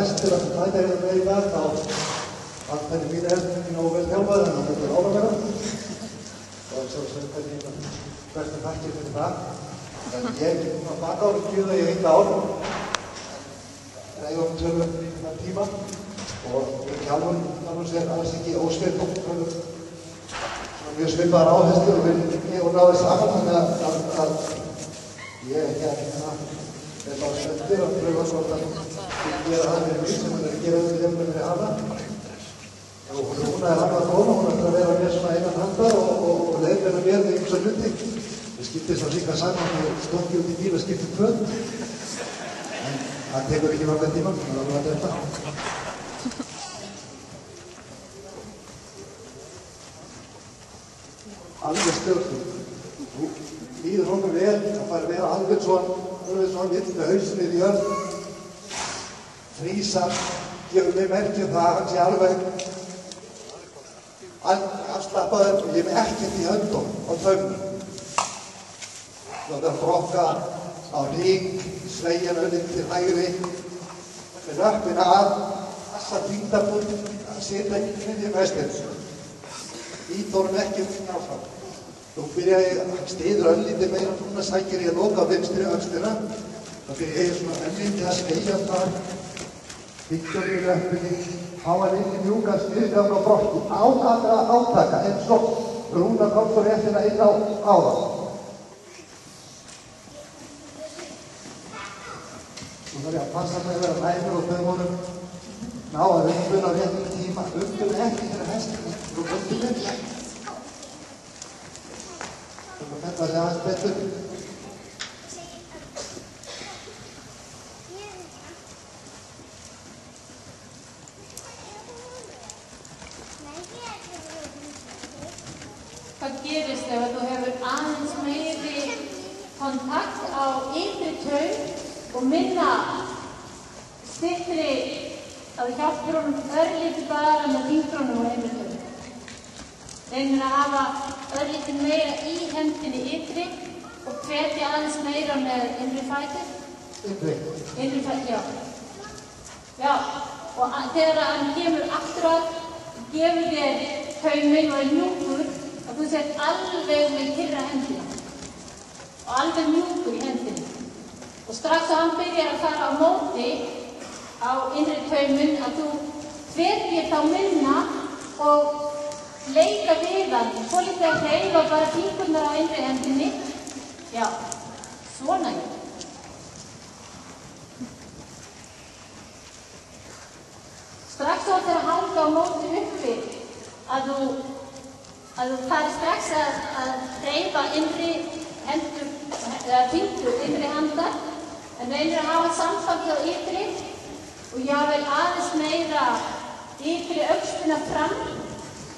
hestir að mæta hérna með í dag, þá allt henni mínu hestur mín og vel þjálfaður, en þetta er ára og svo hvernig bestu þakkir fyrir það. En ég er baka árum kjöða í 1 ár, eigum tölum í þennan tíma og þjálfun sér alls ekki ósvipum, mjög svipaðar á hestur og við náðum saman, þannig að ég er ekki er bara spenntur að pröfa hvort að gera það fyrir mig sem að gera þetta hjá fyrir hana. Og hún hann að koma, hún ætlar að vera mér svona einan handar og leiðir mér í ýmsa hluti. Við skiptist þá líka saman og stokki út í bíl og skiptum föt. En það tekur ekki langan tíma, þannig að þetta. Alveg stjórnum. Þú líður honum vel, það fær vera alveg svona vill með hausinn í jörð. Frísa, gefur mig merkja það að hann sé alveg afslappaður og ég er ekkert í höndum á taumnum. Það er brokka á ring, sveigjan öllin til hægri, með nöppina að, passa þyngdarpunkt, að setja ekki miðjum hestinn. Ít honum ekki áfram. Nú byrja ég að stiður öllítið meira, núna sækir ég að loka á vinstri öxlina. Þá byrja ég svona öllítið að sveigja það, byggja í löppinni, hafa inn í mjúkan styrkjafn og brottu, án allra átaka, eins og Rúnar kom svo réttina inn á áðan. Nú þarf ég að passa mig að vera næmur og dömunum, ná að umbuna réttum tíma, umbuna ekki fyrir hestinu, þú bundur mig. Þetta sé aðeins betur. Hvað gerist ef þú hefur aðeins meiri kontakt á ytri taug og minna styttri að þú hjálpir honum örlítið bara með fingronum á ytri taug. Reynir að hafa örlítið meira í hendinni ytri og hvetja aðeins meira með innri fætur. Innri fætur, já. Já, og þegar hann kemur aftur að, gefur þér tauminn og er mjúkur, að þú sett alveg með kyrra hendina. Og alveg mjúkur í hendinni. Og strax að hann byrjar að fara á móti á innri tauminn, að þú hvetjir þá minna og leika við hann, svolítið að hreyfa bara fingurnar á innri hendinni. Já, svona ég. Strax þá þegar að halda á móti uppi að þú fari strax að hreyfa innri hendur, eða fingur innri handar, en reynir að hafa samband á ytri og jável aðeins meira ytri öxlina fram.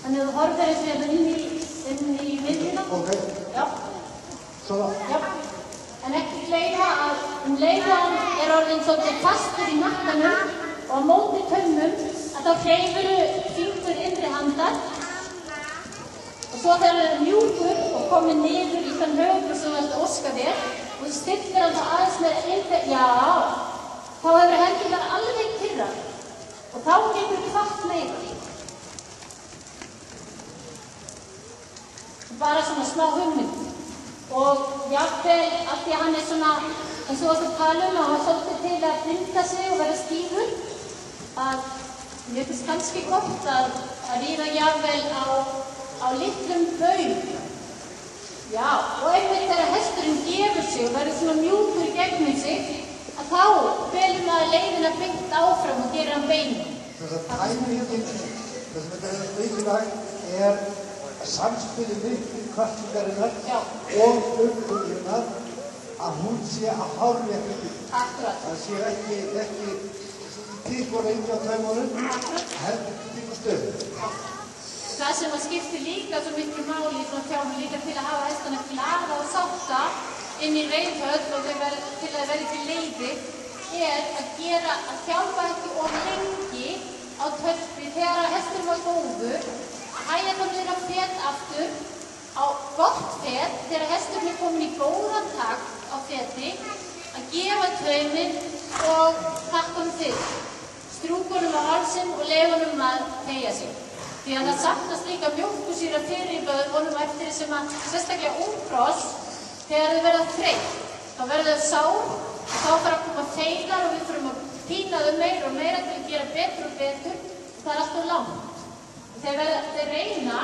Þannig að þú horfir eins og hérna inn í miðjuna. Ok. Já. Svona. Já. En ekki gleyma að leiðan er orðinn svolítið fastur í nakkanum og á móti taumnum að þá hreyfirðu fingur innri handar og svo þegar það er mjúkur og komið niður í þann höfuð sem þú ert að óska þér og þú stillir hann þá aðeins með innri, já, þá hefur hendurnar alveg kyrrar og þá getur hvatt meira. Bara svona smá hugmynd og jafnvel af því að hann er svona eins og þú tala og hann svolítið til að blinda sig og vera stífur að mér finnst kannski gott að ríða jafnvel á litlum baug. Já, og einmitt þegar hesturinn gefur sig og verður svona mjúkur í gegnum sig að þá velur maður leiðina beint áfram og gerir hann beinu. Þess að tæmingin, þess að þetta er mikilvægt er samspilið milli kvartningarinnar og umhverfinnar að hún sé að hárrétta því. Akkurat. Það sé ekki tíkur inn á taumunum, heldur tíkur stöðu. Það sem skiptir líka svo miklu máli í svona þjálfun líka til að hafa hestana glaða og sátta inn í reiðhöll og til að verði til leiði er að þjálfa ekki of lengi á tölpi þegar hesturinn var góður. Hægja þá niður að fet aftur á gott fet þegar hesturinn er komin í góðan takt á feti að gefa tauminn og takka til. strjúkunum á hálsinn og leyfunum að teygja sig. Því að það safnast líka mjólkursýra fyrir í vöðvunum eftir því sem að sérstaklega unghross, þegar þau verða þreytt, þá verða þau sár og þá fara að koma feilar og við þurfum að pína þau meira og meira til að gera betur og betur og það er alltaf langt. Þeir reyna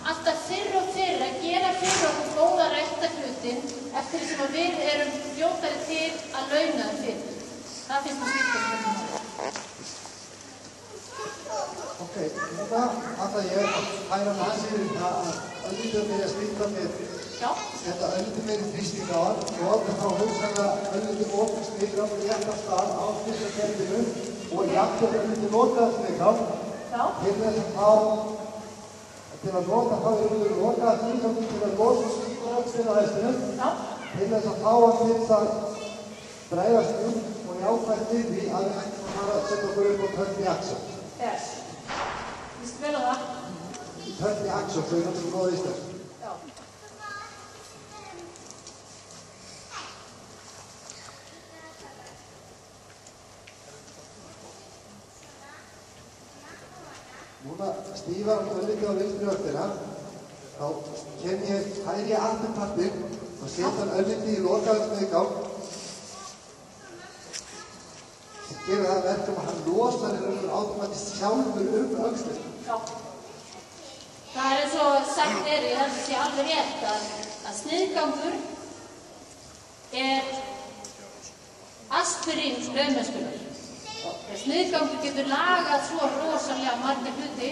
alltaf fyrr og fyrr að gera fyrir okkur góða ræktarhlutin eftir því sem að við erum fljótari til að launa þeim fyrir. Það finnst mér skipta. Ok, núna ætla ég að hæra með hans yfir það að öllítið með að slíta með þetta öllítið meiri þrýsting á hann og þá hugsaða öllítið opið smigra á réttan stað á fyrsta kerfinu og jafnvel öllítið lokaða smigra til að nota þá lokaða smigra til að losa stíðarækstina á hestinum til þess að fá hann til að bregðast og jákvæmt við því að við hættum að fara að setja okkur upp á Turkey Action. Yes. Vístu vel á það? Turkey Action, svo ég náttúrulega góða íslensk. Já. Núna stífar hann öllítið á vinstri höndina, þá kem ég hægri afturpartinn og setja hann öllítið í lokaðan smiðgang. Gerir það verkum að hann losar automatist sjálfur öxlinn. Já. Það eins og sagt ég held að sé alveg rétt að sniðgangur aspirín rauðmennskunnar. Sniðgangur getur lagað svo rosalega marga hluti,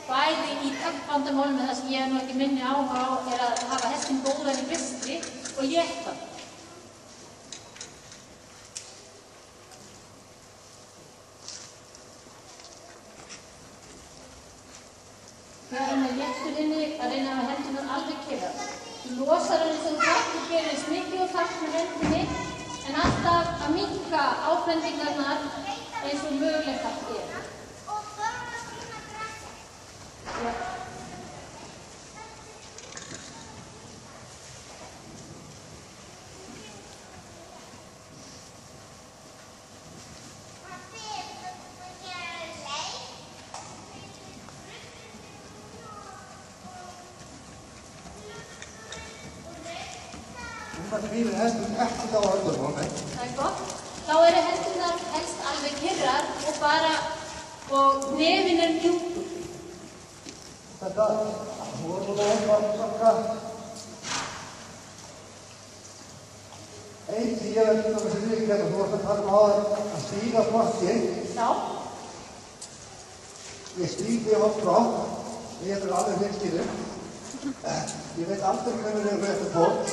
bæði í taktbandamálum með það sem ég nú ekki minni áhuga á að hafa hestinn góðan í vistri og éta. Þegar hann léttur inni að reyna að hafa hendunar alveg kyrrar. Þú losar hann eins og þú þarft, þú gerir eins mikið og þarft með hendinni, en alltaf að minnka ábendingarnar eins og mögulegt er. Núna hvílir hesturinn ekkert á höndunum á mig. Það er gott. Þá eru hendurnar helst alveg kyrrar og nefinn mjúkur. Þetta voru ofan cirka einn því ég til dæmis í viðurkenna, þú varst að tala á að stíga flakkinn. Já. Ég stíg því oft frá, ég er alveg hreinskýrinn. Ég veit aldrei hvernig við erum réttu fólk.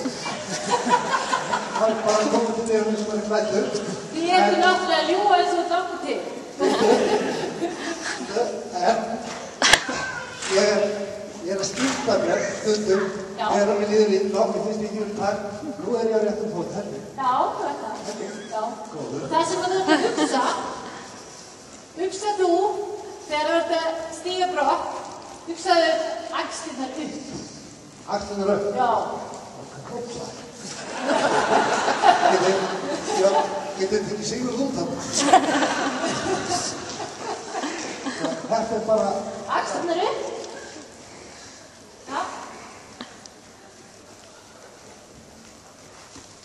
Það er bara komið til þeirra sem er klæddur. Þið erum náttúrulega að ljúga eins og þakku til. Ég er að skipta mér stundum þegar mér líður illa og mér finnst ekki verið takk. Nú er ég á réttum fót, heldur. Já, þú ert það. Já. Það sem þú ert að hugsa þú þegar þú ert að stíga brott, hugsaðu axlirnar upp. Axlirnar upp? Já. Getið ekki sigur út af það. Þetta er bara... Axlirnar upp. Já.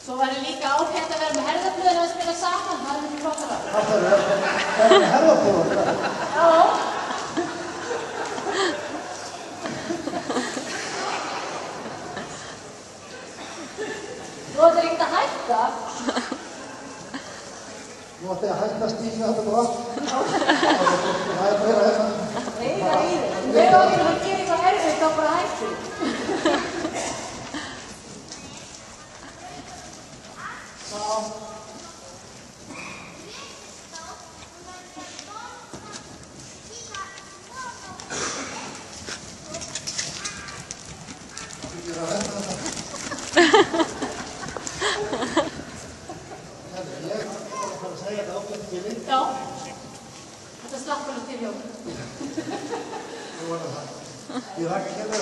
Svo væri líka ágætt að vera með herðablöðina að spila saman. Það er mjög flottara. Það er með herðablöðina? Já. Þú ættir ekkert að hætta. Nú ætti ég að hætta að stíga þetta bara. Það er meira hérna. Meira í þig. Þú veit okkur að það gerir eitthvað erfitt þá bara hættu. Svo. Ég er að verða þetta. Ég var að fara að segja þetta ákveðin fyrir. Já. Þetta slappar hann til hjá. Nú var það. Ég rækki hérna.